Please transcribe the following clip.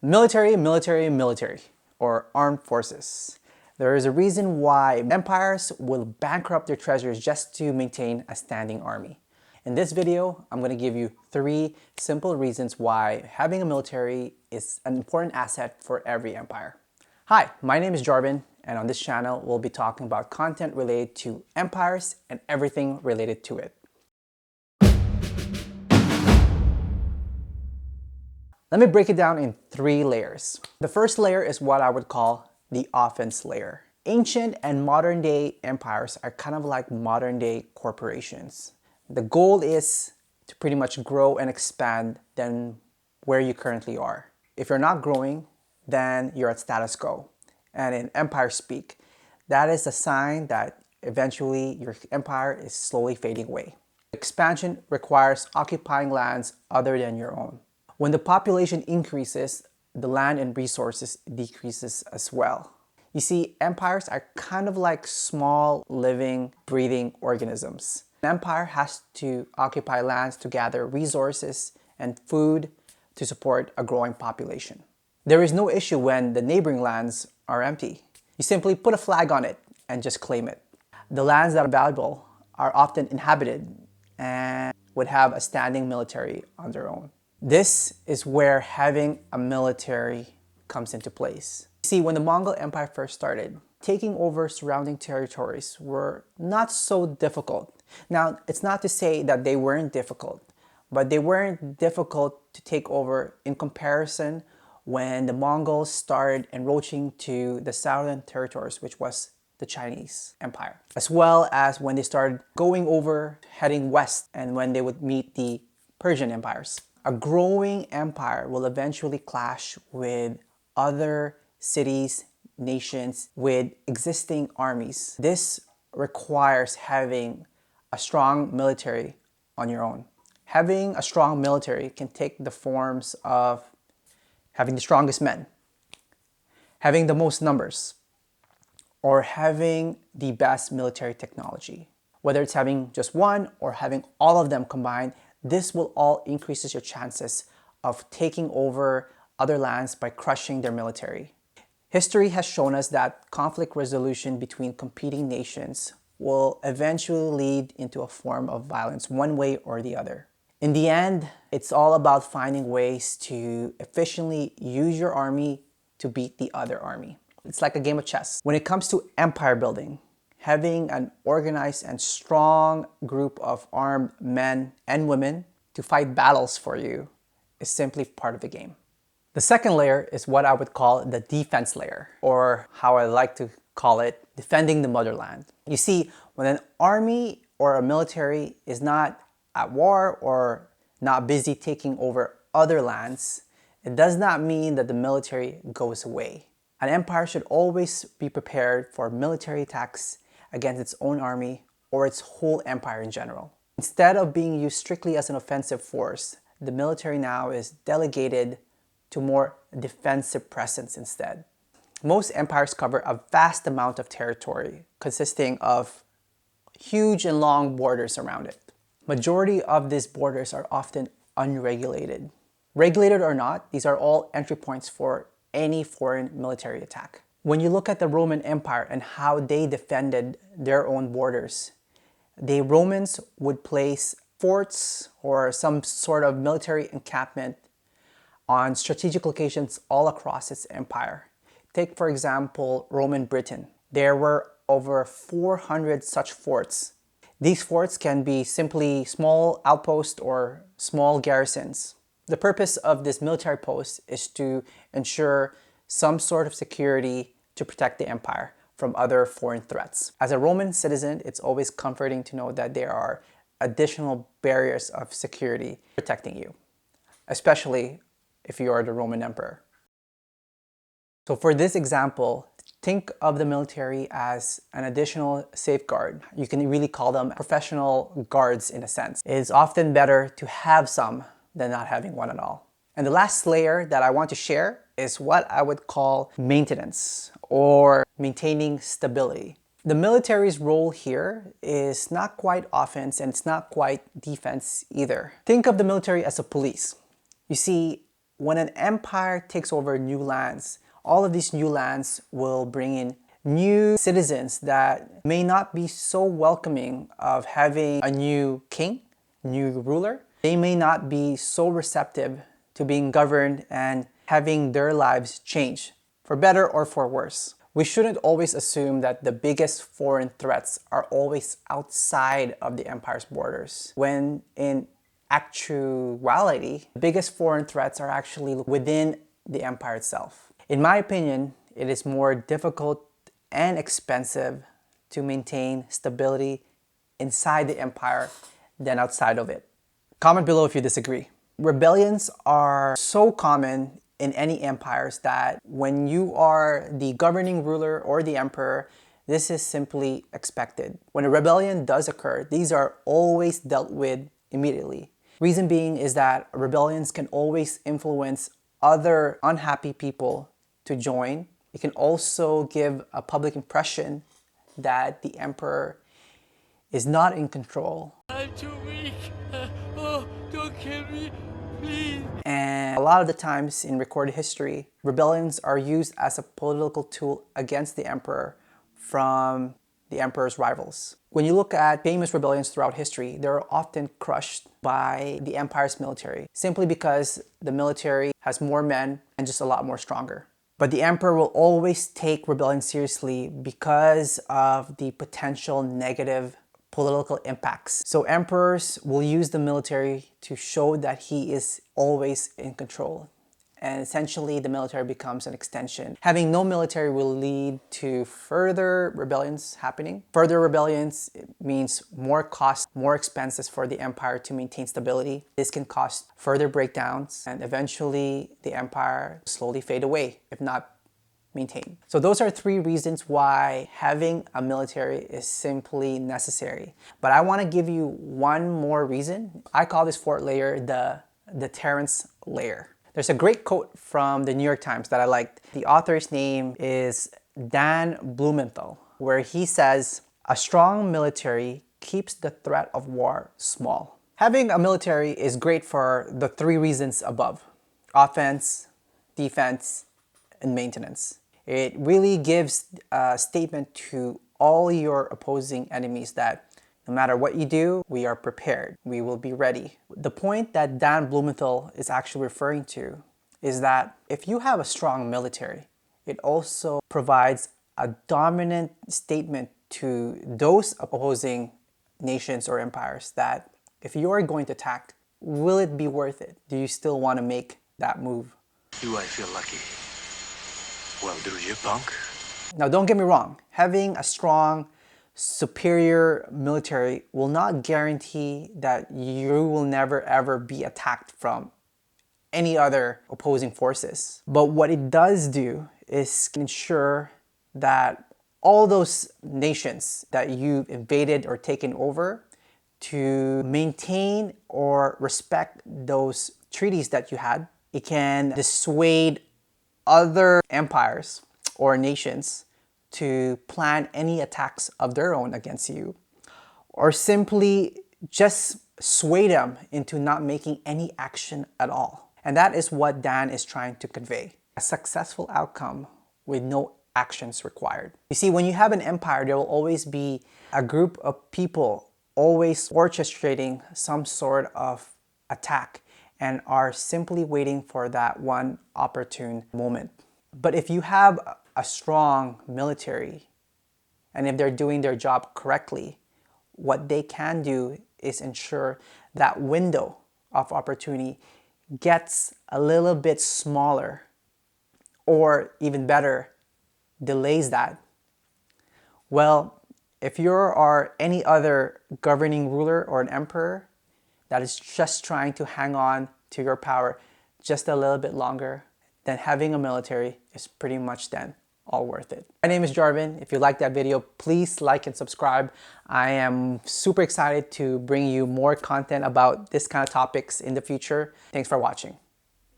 Military, military, military, or armed forces. There is a reason why empires will bankrupt their treasures just to maintain a standing army. In this video, I'm going to give you 3 simple reasons why having a military is an important asset for every empire. Hi, my name is Jarvin, and on this channel, we'll be talking about content related to empires and everything related to it. Let me break it down in 3 layers. The first layer is what I would call the offense layer. Ancient and modern day empires are kind of like modern day corporations. The goal is to pretty much grow and expand than where you currently are. If you're not growing, then you're at status quo. And in empire speak, that is a sign that eventually your empire is slowly fading away. Expansion requires occupying lands other than your own. When the population increases, the land and resources decreases as well. You see, empires are kind of like small, living, breathing organisms. An empire has to occupy lands to gather resources and food to support a growing population. There is no issue when the neighboring lands are empty. You simply put a flag on it and just claim it. The lands that are valuable are often inhabited and would have a standing military on their own. This is where having a military comes into place. See, when the Mongol Empire first started, taking over surrounding territories were not so difficult. Now, it's not to say that they weren't difficult, but they weren't difficult to take over in comparison when the Mongols started encroaching to the southern territories, which was the Chinese Empire, as well as when they started going over, heading west, and when they would meet the Persian empires. A growing empire will eventually clash with other cities, nations, with existing armies. This requires having a strong military on your own. Having a strong military can take the forms of having the strongest men, having the most numbers, or having the best military technology. Whether it's having just one or having all of them combined, this will all increases your chances of taking over other lands by crushing their military. History has shown us that conflict resolution between competing nations will eventually lead into a form of violence one way or the other. In the end, it's all about finding ways to efficiently use your army to beat the other army. It's like a game of chess. When it comes to empire building, having an organized and strong group of armed men and women to fight battles for you is simply part of the game. The second layer is what I would call the defense layer, or how I like to call it, defending the motherland. You see, when an army or a military is not at war or not busy taking over other lands, it does not mean that the military goes away. An empire should always be prepared for military attacks against its own army or its whole empire in general. Instead of being used strictly as an offensive force, the military now is delegated to more defensive presence instead. Most empires cover a vast amount of territory consisting of huge and long borders around it. Majority of these borders are often unregulated. Regulated or not, these are all entry points for any foreign military attack. When you look at the Roman Empire and how they defended their own borders, the Romans would place forts or some sort of military encampment on strategic locations all across its empire. Take, for example, Roman Britain. There were over 400 such forts. These forts can be simply small outposts or small garrisons. The purpose of this military post is to ensure some sort of security to protect the empire from other foreign threats. As a Roman citizen, it's always comforting to know that there are additional barriers of security protecting you, especially if you are the Roman emperor. So for this example, think of the military as an additional safeguard. You can really call them professional guards in a sense. It is often better to have some than not having one at all. And the last layer that I want to share is what I would call maintenance or maintaining stability. The military's role here is not quite offense and it's not quite defense either. Think of the military as a police. You see, when an empire takes over new lands, all of these new lands will bring in new citizens that may not be so welcoming of having a new king, new ruler. They may not be so receptive to being governed and having their lives change, for better or for worse. We shouldn't always assume that the biggest foreign threats are always outside of the empire's borders, when in actuality, the biggest foreign threats are actually within the empire itself. In my opinion, it is more difficult and expensive to maintain stability inside the empire than outside of it. Comment below if you disagree. Rebellions are so common in any empires that when you are the governing ruler or the emperor, this is simply expected. When a rebellion does occur, these are always dealt with immediately. Reason being is that rebellions can always influence other unhappy people to join. It can also give a public impression that the emperor is not in control. I'm too weak. Oh, don't kill me, please. And a lot of the times in recorded history, rebellions are used as a political tool against the emperor from the emperor's rivals. When you look at famous rebellions throughout history, they're often crushed by the empire's military, simply because the military has more men and just a lot more stronger. But the emperor will always take rebellion seriously because of the potential negative political impacts. So emperors will use the military to show that he is always in control. And essentially the military becomes an extension. Having no military will lead to further rebellions happening. Further rebellions means more cost, more expenses for the empire to maintain stability. This can cause further breakdowns, and eventually the empire will slowly fade away, if not maintained. So those are 3 reasons why having a military is simply necessary. But I want to give you one more reason. I call this 4th layer the Deterrence Layer. There's a great quote from the New York Times that I liked. The author's name is Dan Blumenthal, where he says, "A strong military keeps the threat of war small." Having a military is great for the 3 reasons above: offense, defense, and maintenance. It really gives a statement to all your opposing enemies that no matter what you do, we are prepared. We will be ready. The point that Dan Blumenthal is actually referring to is that if you have a strong military, it also provides a dominant statement to those opposing nations or empires that if you are going to attack, will it be worth it? Do you still want to make that move? Do I feel lucky? Well, do you, punk? Now, don't get me wrong. Having a strong, superior military will not guarantee that you will never ever be attacked from any other opposing forces. But what it does do is ensure that all those nations that you've invaded or taken over, to maintain or respect those treaties that you had, it can dissuade other empires or nations to plan any attacks of their own against you, or simply just sway them into not making any action at all. And that is what Dan is trying to convey: a successful outcome with no actions required. You see, when you have an empire, there will always be a group of people always orchestrating some sort of attack and are simply waiting for that one opportune moment. But if you have a strong military, and if they're doing their job correctly, what they can do is ensure that window of opportunity gets a little bit smaller, or even better, delays that. Well, if you are any other governing ruler or an emperor that is just trying to hang on to your power just a little bit longer, then having a military is pretty much then all worth it. My name is Jarvin. If you liked that video, please like and subscribe. I am super excited to bring you more content about this kind of topics in the future. Thanks for watching.